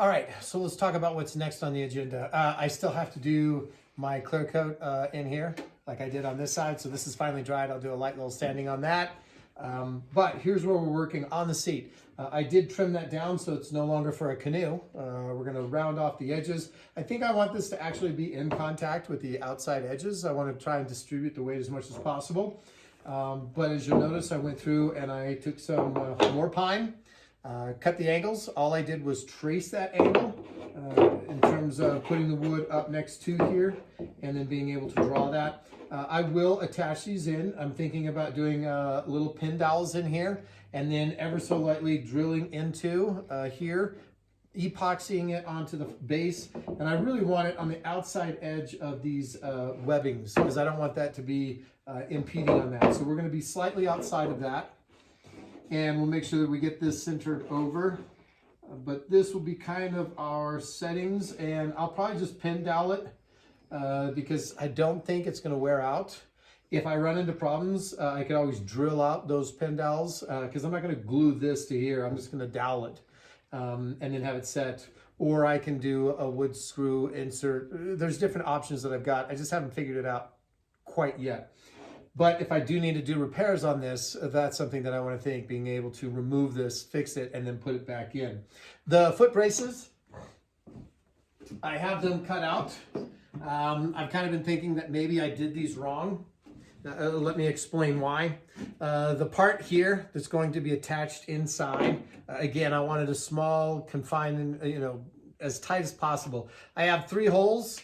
All right, so let's talk about what's next on the agenda. I still have to do my clear coat in here, like I did on this side. So this is finally dried. I'll do a light little sanding on that. But here's where we're working on the seat. I did trim that down so it's no longer for a canoe. We're gonna round off the edges. I think I want this to actually be in contact with the outside edges. I want to try and distribute the weight as much as possible. But as you'll notice, I went through and I took some more pine, cut the angles. All I did was trace that angle in terms of putting the wood up next to here and then being able to draw that. I will attach these in. I'm thinking about doing little pin dowels in here and then ever so lightly drilling into here, epoxying it onto the base. And I really want it on the outside edge of these webbings because I don't want that to be impeding on that. So we're going to be slightly outside of that. And we'll make sure that we get this centered over. But this will be kind of our settings. And I'll probably just pin dowel it because I don't think it's going to wear out. If I run into problems, I could always drill out those pin dowels because I'm not going to glue this to here. I'm just going to dowel it and then have it set. Or I can do a wood screw insert. There's different options that I've got. I just haven't figured it out quite yet. But if I do need to do repairs on this, that's something that I want to think, being able to remove this, fix it, and then put it back in. The foot braces, I have them cut out. I've kind of been thinking that maybe I did these wrong. Let me explain why. The part here that's going to be attached inside, again, I wanted a small, confined, as tight as possible. I have 3 holes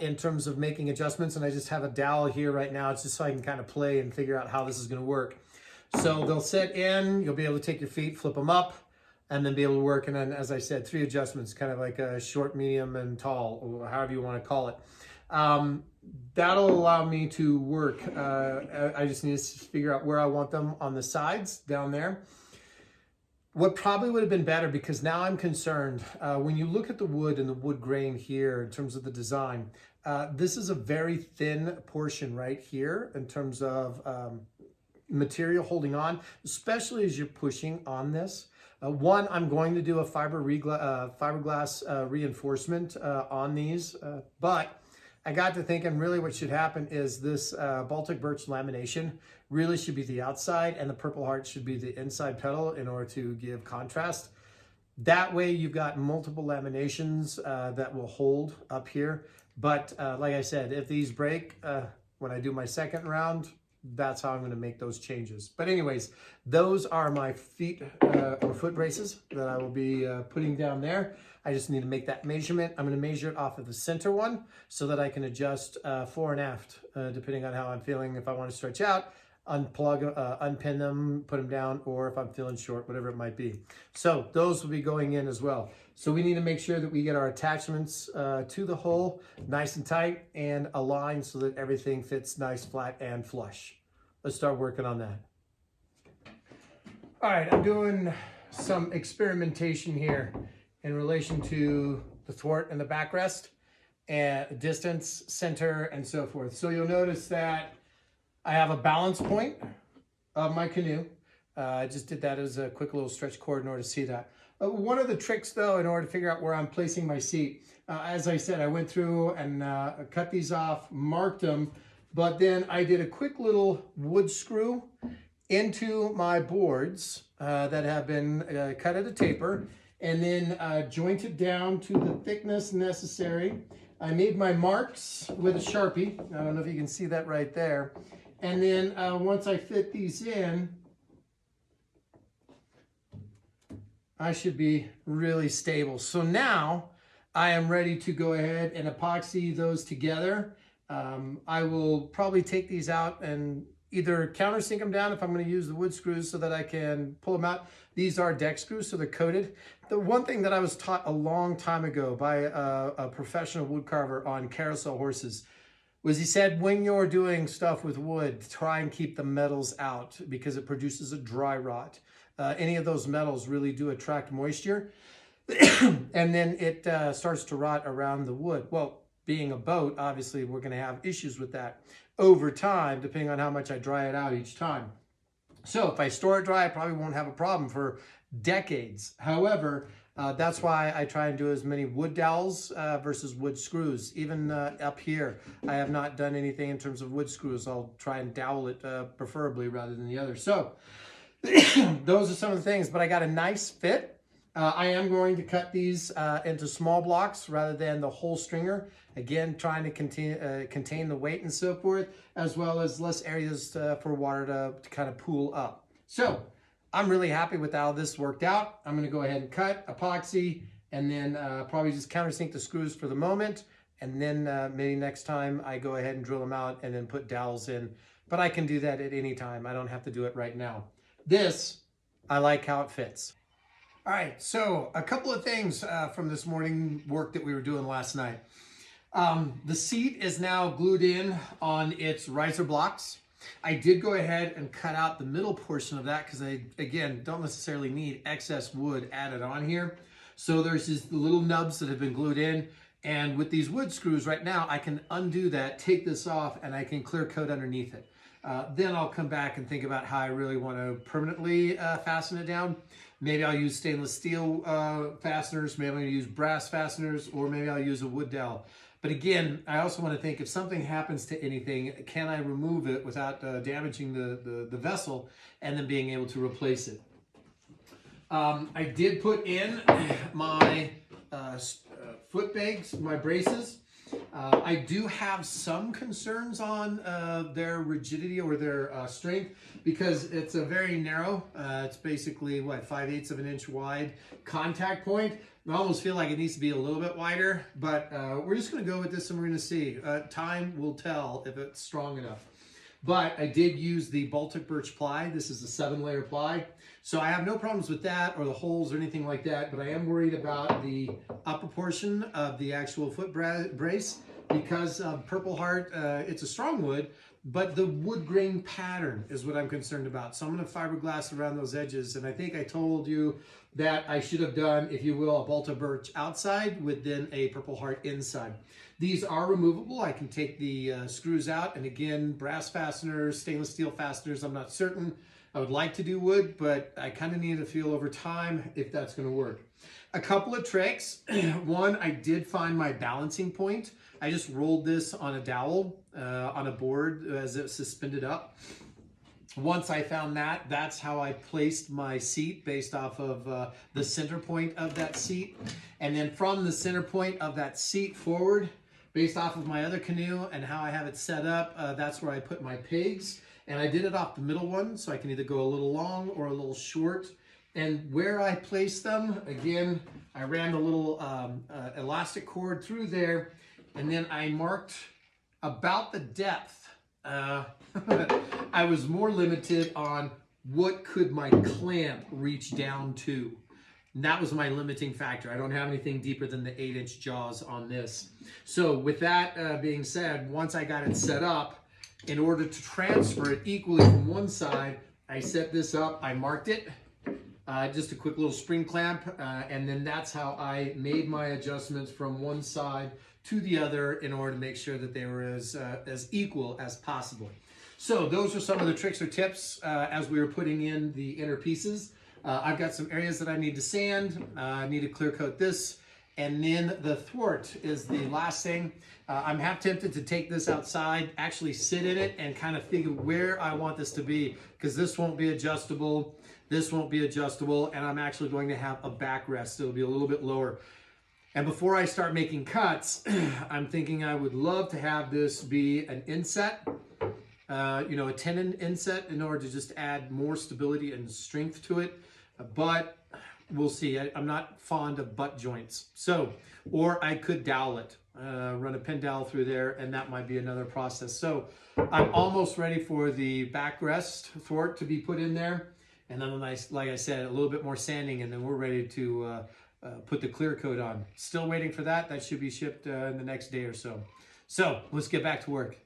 in terms of making adjustments, and I just have a dowel here right now. It's just so I can kind of play and figure out how this is going to work. So they'll set in, you'll be able to take your feet, flip them up, and then be able to work. And then, as I said, 3 adjustments, kind of like a short, medium, and tall, or however you want to call it. That'll allow me to work. I just need to figure out where I want them on the sides down there. What probably would have been better, because now I'm concerned, when you look at the wood and the wood grain here in terms of the design, this is a very thin portion right here in terms of material holding on, especially as you're pushing on this. One, I'm going to do a fiberglass reinforcement on these, but I got to thinking really what should happen is this Baltic birch lamination really should be the outside and the Purple Heart should be the inside pedal in order to give contrast. That way you've got multiple laminations that will hold up here. But like I said, if these break when I do my second round, that's how I'm going to make those changes. But anyways, those are my feet or foot braces that I will be putting down there. I just need to make that measurement. I'm going to measure it off of the center one so that I can adjust fore and aft depending on how I'm feeling. If I want to stretch out, unplug, unpin them, put them down, or if I'm feeling short, whatever it might be. So those will be going in as well. So we need to make sure that we get our attachments to the hole nice and tight and aligned so that everything fits nice, flat, and flush. Let's start working on that. All right, I'm doing some experimentation here in relation to the thwart and the backrest and distance, center, and so forth. So you'll notice that I have a balance point of my canoe. I just did that as a quick little stretch cord in order to see that. One of the tricks though, in order to figure out where I'm placing my seat, as I said, I went through and cut these off, marked them, but then I did a quick little wood screw into my boards that have been cut at a taper, and then jointed down to the thickness necessary. I made my marks with a Sharpie. I don't know if you can see that right there. And then once I fit these in, I should be really stable. So now I am ready to go ahead and epoxy those together. I will probably take these out and either countersink them down if I'm going to use the wood screws so that I can pull them out. These are deck screws, so they're coated. The one thing that I was taught a long time ago by a professional wood carver on carousel horses was he said, when you're doing stuff with wood, try and keep the metals out because it produces a dry rot. Any of those metals really do attract moisture and then it starts to rot around the wood. Well, being a boat, obviously we're going to have issues with that over time, depending on how much I dry it out each time. So if I store it dry, I probably won't have a problem for decades. However, That's why I try and do as many wood dowels versus wood screws. Even up here, I have not done anything in terms of wood screws. I'll try and dowel it preferably rather than the other. So those are some of the things, but I got a nice fit. I am going to cut these into small blocks rather than the whole stringer. Again, trying to contain the weight and so forth, as well as less areas for water to kind of pool up. So I'm really happy with how this worked out. I'm going to go ahead and cut, epoxy, and then probably just countersink the screws for the moment. And then maybe next time I go ahead and drill them out and then put dowels in. But I can do that at any time. I don't have to do it right now. This, I like how it fits. All right, so a couple of things from this morning work that we were doing last night. The seat is now glued in on its riser blocks. I did go ahead and cut out the middle portion of that because I, again, don't necessarily need excess wood added on here. So there's these little nubs that have been glued in. And with these wood screws right now, I can undo that, take this off, and I can clear coat underneath it. Then I'll come back and think about how I really want to permanently fasten it down. Maybe I'll use stainless steel fasteners, maybe I'll use brass fasteners, or maybe I'll use a wood dowel. But again, I also want to think if something happens to anything, can I remove it without damaging the vessel and then being able to replace it? I did put in my foot pegs, my braces. I do have some concerns on their rigidity or their strength because it's a very narrow, it's basically what, 5/8 of an inch wide contact point. I almost feel like it needs to be a little bit wider, but we're just going to go with this and we're going to see. Time will tell if it's strong enough. But I did use the Baltic birch ply. This is a 7-layer ply. So I have no problems with that or the holes or anything like that, but I am worried about the upper portion of the actual foot brace because Purple Heart, it's a strong wood, but the wood grain pattern is what I'm concerned about. So I'm going to fiberglass around those edges, and I think I told you that I should have done, if you will, a Baltic birch outside with then a Purple Heart inside. These are removable. I can take the screws out, and again, brass fasteners, stainless steel fasteners, I'm not certain. I would like to do wood, but I kind of need to feel over time if that's going to work. A couple of tricks. One, I did find my balancing point. I just rolled this on a dowel, on a board as it suspended up. Once I found that, that's how I placed my seat based off of the center point of that seat. And then from the center point of that seat forward, based off of my other canoe and how I have it set up, that's where I put my pegs. And I did it off the middle one, so I can either go a little long or a little short. And where I placed them, again, I ran the little elastic cord through there, and then I marked about the depth. I was more limited on what could my clamp reach down to. And that was my limiting factor. I don't have anything deeper than the 8-inch jaws on this. So with that being said, once I got it set up, in order to transfer it equally from one side, I set this up, I marked it, just a quick little spring clamp, and then that's how I made my adjustments from one side to the other in order to make sure that they were as equal as possible. So those are some of the tricks or tips as we were putting in the inner pieces. I've got some areas that I need to sand, I need to clear coat this, and then the thwart is the last thing. I'm half tempted to take this outside, actually sit in it and kind of figure where I want this to be, because this won't be adjustable, this won't be adjustable, and I'm actually going to have a backrest. It'll be a little bit lower. And before I start making cuts, I'm thinking I would love to have this be an inset, you know, a tenon inset in order to just add more stability and strength to it. But we'll see. I'm not fond of butt joints. So, or I could dowel it, run a pin dowel through there, and that might be another process. So I'm almost ready for the backrest thwart to be put in there. And then, like I said, a little bit more sanding, and then we're ready to put the clear coat on. Still waiting for that. That should be shipped in the next day or so. So let's get back to work.